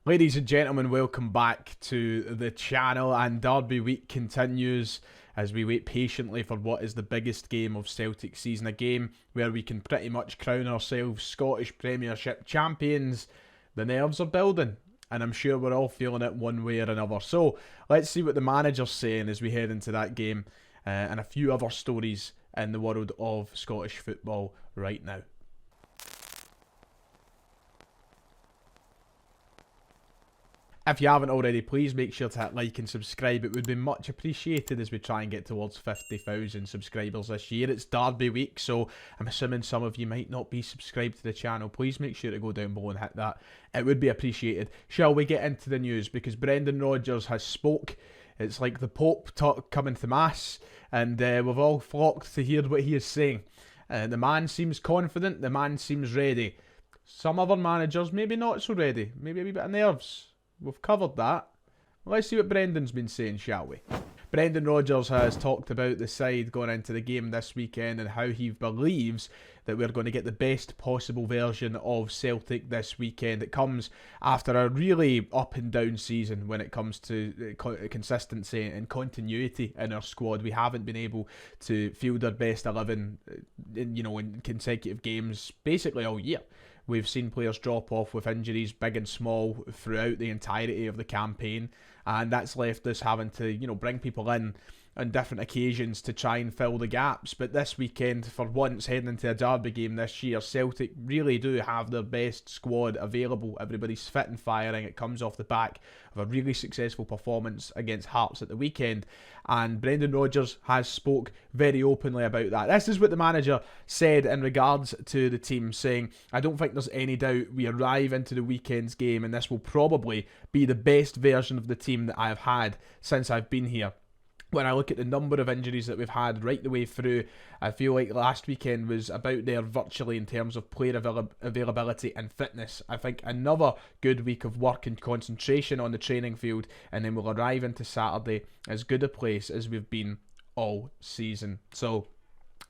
Ladies and gentlemen, welcome back to the channel, and Derby week continues as we wait patiently for what is the biggest game of Celtic season, a game where we can pretty much crown ourselves Scottish Premiership champions. The nerves are building, and I'm sure we're all feeling it one way or another. So let's see what the manager's saying as we head into that game, and a few other stories in the world of Scottish football right now. If you haven't already, please make sure to hit like and subscribe. It would be much appreciated as we try and get towards 50,000 subscribers this year. It's Derby week, so I'm assuming some of you might not be subscribed to the channel. Please make sure to go down below and hit that. It would be appreciated. Shall we get into the news? Because Brendan Rodgers has spoke. It's like the Pope coming to Mass, and we've all flocked to hear what he is saying. The man seems confident. The man seems ready. Some other managers maybe not so ready. Maybe a wee bit of nerves. We've covered that. Let's see what Brendan's been saying, shall we? Brendan Rodgers has talked about the side going into the game this weekend and how he believes that we're going to get the best possible version of Celtic this weekend. It comes after a really up and down season when it comes to consistency and continuity in our squad. We haven't been able to field our best 11 in consecutive games basically all year. We've seen players drop off with injuries, big and small, throughout the entirety of the campaign, and that's left us having to, bring people in on different occasions to try and fill the gaps. But this weekend, for once, heading into a derby game this year, Celtic really do have their best squad available. Everybody's fit and firing. It comes off the back of a really successful performance against Hearts at the weekend, and Brendan Rodgers has spoke very openly about that. This is what the manager said in regards to the team, saying, "I don't think there's any doubt we arrive into the weekend's game and this will probably be the best version of the team that I have had since I've been here. When I look at the number of injuries that we've had right the way through, I feel like last weekend was about there virtually in terms of player availability and fitness. I think another good week of work and concentration on the training field, and then we'll arrive into Saturday as good a place as we've been all season." So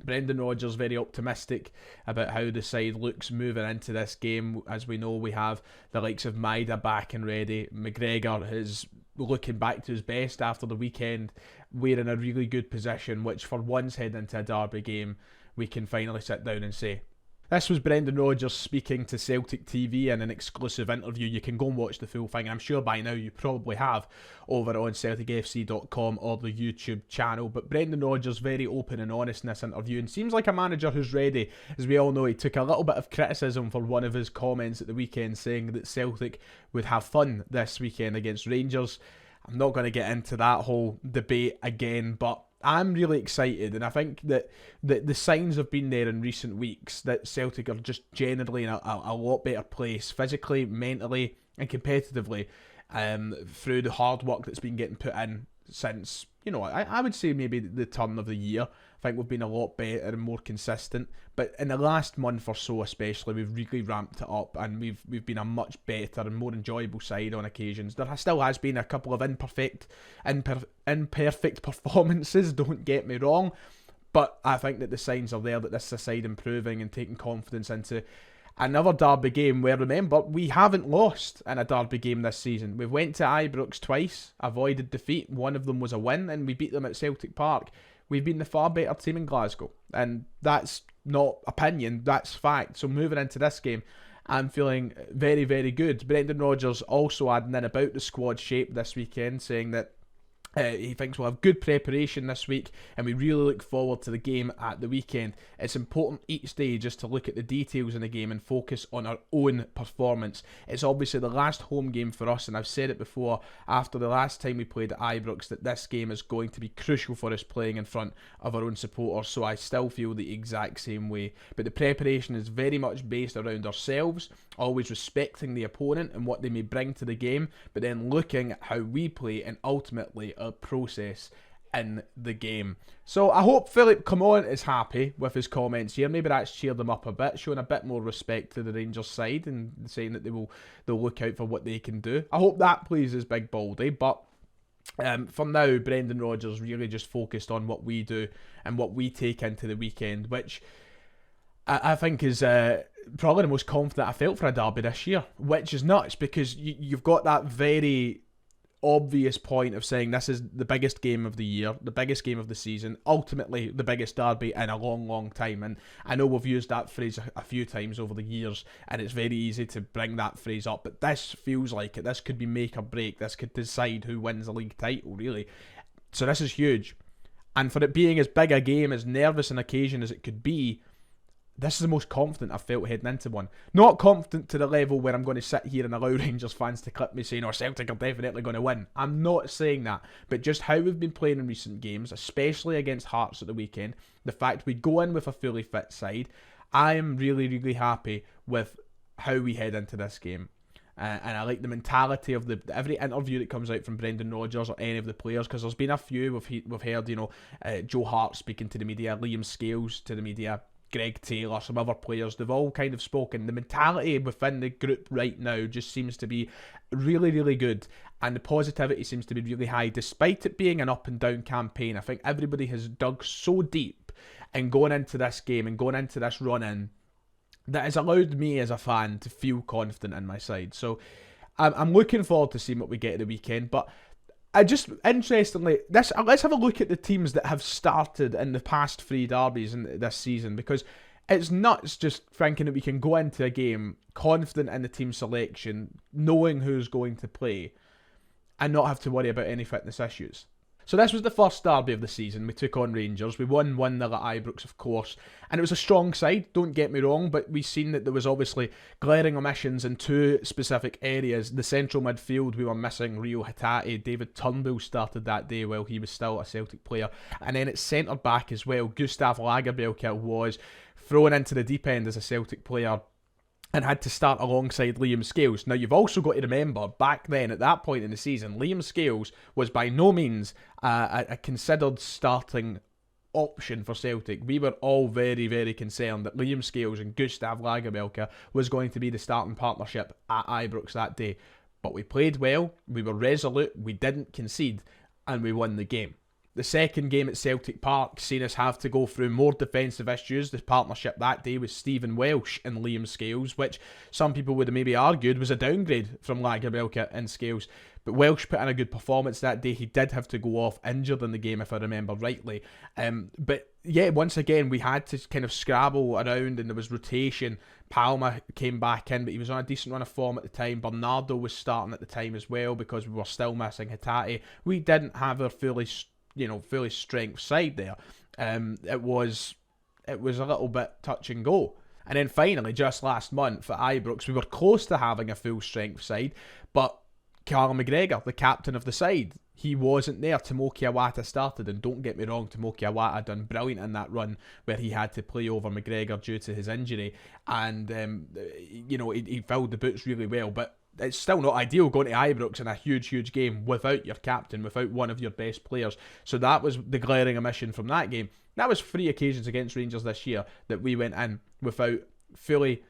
Brendan Rodgers very optimistic about how the side looks moving into this game. As we know, we have the likes of Maida back and ready. McGregor is looking back to his best after the weekend. We're in a really good position, which for once heading into a derby game, we can finally sit down and say. This was Brendan Rodgers speaking to Celtic TV in an exclusive interview. You can go and watch the full thing. I'm sure by now you probably have over on CelticFC.com or the YouTube channel. But Brendan Rodgers very open and honest in this interview, and seems like a manager who's ready. As we all know, he took a little bit of criticism for one of his comments at the weekend, saying that Celtic would have fun this weekend against Rangers. I'm not going to get into that whole debate again, but I'm really excited, and I think that the signs have been there in recent weeks that Celtic are just generally in a lot better place, physically, mentally, and competitively, through the hard work that's been getting put in since, I would say maybe the turn of the year. I think we've been a lot better and more consistent, but in the last month or so especially, we've really ramped it up, and we've been a much better and more enjoyable side on occasions. There still has been a couple of imperfect performances, don't get me wrong, but I think that the signs are there that this is a side improving and taking confidence into another derby game where, remember, we haven't lost in a derby game this season. We went to Ibrox twice, avoided defeat. One of them was a win, and we beat them at Celtic Park. We've been the far better team in Glasgow, and that's not opinion, that's fact. So moving into this game, I'm feeling very, very good. Brendan Rodgers also adding in about the squad shape this weekend, saying that he thinks we'll have good preparation this week, and we really look forward to the game at the weekend. It's important each day just to look at the details in the game and focus on our own performance. It's obviously the last home game for us, and I've said it before after the last time we played at Ibrox that this game is going to be crucial for us playing in front of our own supporters, so I still feel the exact same way. But the preparation is very much based around ourselves, always respecting the opponent and what they may bring to the game, but then looking at how we play and ultimately a process in the game. So I hope Philip Common is happy with his comments here. Maybe that's cheered them up a bit, showing a bit more respect to the Rangers side and saying that they'll look out for what they can do. I hope that pleases Big Baldy, but for now, Brendan Rodgers really just focused on what we do and what we take into the weekend, which I think is probably the most confident I felt for a derby this year, which is nuts because you've got that very obvious point of saying this is the biggest game of the year, the biggest game of the season, ultimately the biggest derby in a long, long time. And I know we've used that phrase a few times over the years, and it's very easy to bring that phrase up, but this feels like it. This could be make or break. This could decide who wins the league title, really. So this is huge. And for it being as big a game, as nervous an occasion as it could be, this is the most confident I've felt heading into one. Not confident to the level where I'm going to sit here and allow Rangers fans to clip me saying, Celtic are definitely going to win. I'm not saying that. But just how we've been playing in recent games, especially against Hearts at the weekend, the fact we go in with a fully fit side, I am really, really happy with how we head into this game. And I like the mentality of every interview that comes out from Brendan Rodgers or any of the players, because there's been a few we've heard, Joe Hart speaking to the media, Liam Scales to the media, Greg Taylor, some other players, they've all kind of spoken. The mentality within the group right now just seems to be really, really good. And the positivity seems to be really high, despite it being an up and down campaign. I think everybody has dug so deep and going into this game and going into this run-in that has allowed me as a fan to feel confident in my side. So I'm looking forward to seeing what we get at the weekend. But interestingly, let's have a look at the teams that have started in the past 3 derbies in this season, because it's nuts just thinking that we can go into a game confident in the team selection, knowing who's going to play, and not have to worry about any fitness issues. So this was the first derby of the season. We took on Rangers. We won 1-0 at Ibrox, of course. And it was a strong side, don't get me wrong, but we've seen that there was obviously glaring omissions in 2 specific areas. The central midfield, we were missing Rio Hatate. David Turnbull started that day while he was still a Celtic player. And then at centre-back as well, Gustav Lagerbielke was thrown into the deep end as a Celtic player and had to start alongside Liam Scales. Now, you've also got to remember, back then, at that point in the season, Liam Scales was by no means a considered starting option for Celtic. We were all very, very concerned that Liam Scales and Gustav Lagerbielke was going to be the starting partnership at Ibrox that day. But we played well, we were resolute, we didn't concede, and we won the game. The second game at Celtic Park seen us have to go through more defensive issues. The partnership that day was Stephen Welsh and Liam Scales, which some people would have maybe argued was a downgrade from Lagerbielke and Scales. But Welsh put in a good performance that day. He did have to go off injured in the game, if I remember rightly. But yeah, once again, we had to kind of scrabble around and there was rotation. Palma came back in, but he was on a decent run of form at the time. Bernardo was starting at the time as well because we were still missing Hatate. We didn't have our fully strength side there. It was a little bit touch and go. And then finally, just last month at Ibrox, we were close to having a full strength side, but Callum McGregor, the captain of the side, he wasn't there. Tomoki Iwata started, and don't get me wrong, Tomoki Iwata done brilliant in that run where he had to play over McGregor due to his injury, and he filled the boots really well, but it's still not ideal going to Ibrox in a huge game without your captain, without one of your best players. So that was the glaring omission from that game. That was 3 occasions against Rangers this year that we went in without fully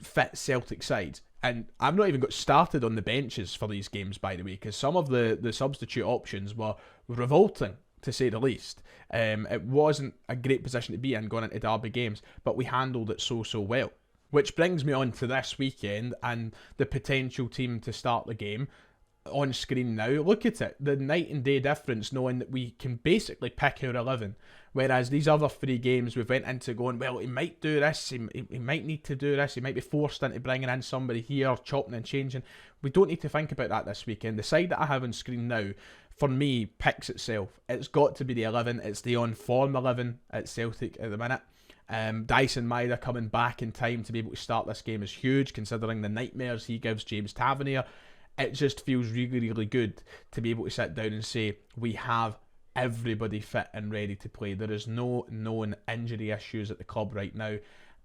fit Celtic sides. And I've not even got started on the benches for these games, by the way, because some of the substitute options were revolting, to say the least. It wasn't a great position to be in going into derby games, but we handled it so well. Which brings me on to this weekend and the potential team to start the game on screen now. Look at it, the night and day difference, knowing that we can basically pick our 11. Whereas these other 3 games we've went into going, well, he might do this, he might need to do this, he might be forced into bringing in somebody here, chopping and changing. We don't need to think about that this weekend. The side that I have on screen now, for me, picks itself. It's got to be the 11. It's the on-form 11 at Celtic at the minute. Dyson Maeda coming back in time to be able to start this game is huge, considering the nightmares he gives James Tavernier. It just feels really, really good to be able to sit down and say we have everybody fit and ready to play. There is no known injury issues at the club right now.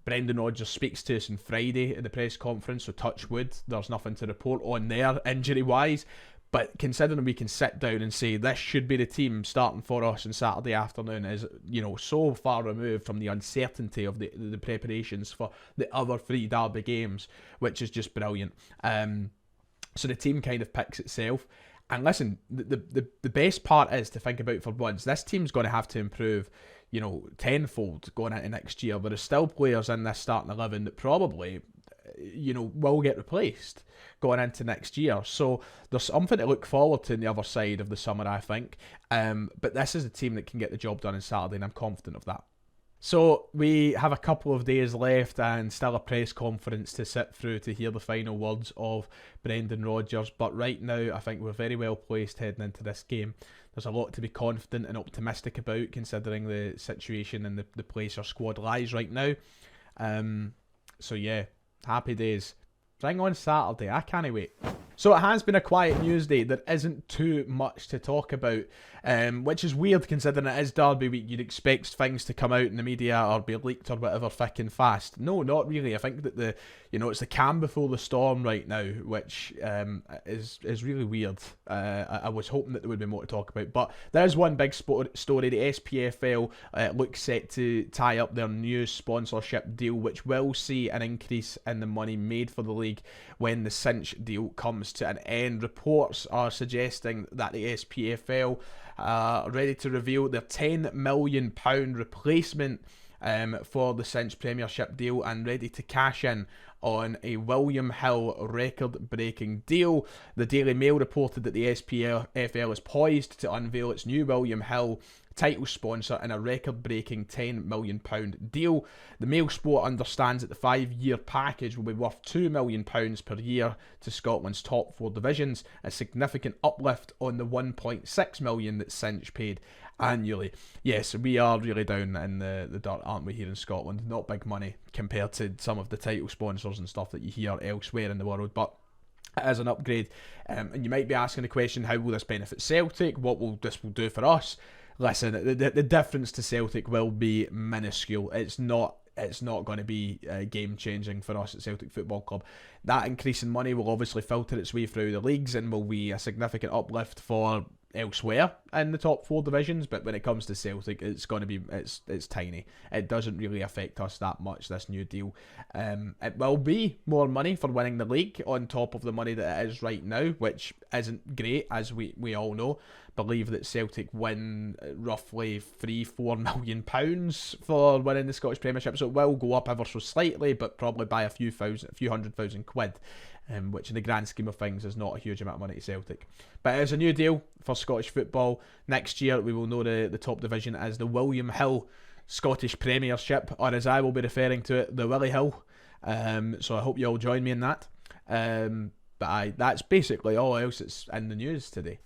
Brendan Rodgers speaks to us on Friday at the press conference, so touch wood, there's nothing to report on there injury-wise. But considering we can sit down and say this should be the team starting for us on Saturday afternoon is, so far removed from the uncertainty of the preparations for the other 3 derby games, which is just brilliant. So the team kind of picks itself. And listen, the best part is to think about for once, this team's going to have to improve, tenfold going into next year. There are still players in this starting 11 that probably, will get replaced going into next year. So there's something to look forward to on the other side of the summer, I think. But this is a team that can get the job done on Saturday, and I'm confident of that. So we have a couple of days left and still a press conference to sit through to hear the final words of Brendan Rodgers. But right now, I think we're very well placed heading into this game. There's a lot to be confident and optimistic about, considering the situation and the place our squad lies right now. So yeah, happy days. Bring on Saturday, I can't wait. So it has been a quiet news day. There isn't too much to talk about, which is weird considering it is Derby week. You'd expect things to come out in the media or be leaked or whatever thick and fast. No, not really. I think that it's the calm before the storm right now, which is really weird. I was hoping that there would be more to talk about, but there is one big story. The SPFL looks set to tie up their new sponsorship deal, which will see an increase in the money made for the league when the cinch deal comes to an end. Reports are suggesting that the SPFL are ready to reveal their £10 million replacement for the cinch Premiership deal and ready to cash in on a William Hill record-breaking deal. The Daily Mail reported that the SPFL is poised to unveil its new William Hill title sponsor in a record-breaking £10 million deal. The Mail Sport understands that the 5-year package will be worth £2 million per year to Scotland's top 4 divisions, a significant uplift on the £1.6 million that Cinch paid annually. Yes, we are really down in the dirt, aren't we, here in Scotland? Not big money compared to some of the title sponsors and stuff that you hear elsewhere in the world, but it is an upgrade. And you might be asking the question, how will this benefit Celtic? What will this do for us? Listen, the difference to Celtic will be minuscule. It's not going to be game changing for us at Celtic Football Club. That increase in money will obviously filter its way through the leagues and will be a significant uplift for elsewhere in the top 4 divisions, but when it comes to Celtic, it's going to be it's tiny. It doesn't really affect us that much, this new deal. It will be more money for winning the league on top of the money that it is right now, which isn't great, as we all know. Believe that Celtic win roughly £3-4 million for winning the Scottish Premiership, so it will go up ever so slightly, but probably by a few hundred thousand quid. Which in the grand scheme of things is not a huge amount of money to Celtic. But it's a new deal for Scottish football. Next year we will know the top division as the William Hill Scottish Premiership, or as I will be referring to it, the Willie Hill. So I hope you all join me in that. But that's basically all else that's in the news today.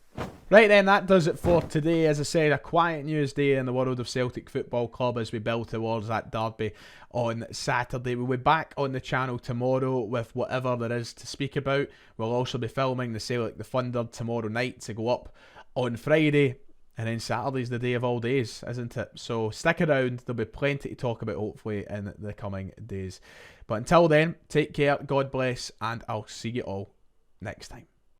Right then, that does it for today. As I said, a quiet news day in the world of Celtic Football Club as we build towards that derby on Saturday. We'll be back on the channel tomorrow with whatever there is to speak about. We'll also be filming the Celtic the Thunder tomorrow night to go up on Friday. And then Saturday's the day of all days, isn't it? So stick around. There'll be plenty to talk about, hopefully, in the coming days. But until then, take care, God bless, and I'll see you all next time.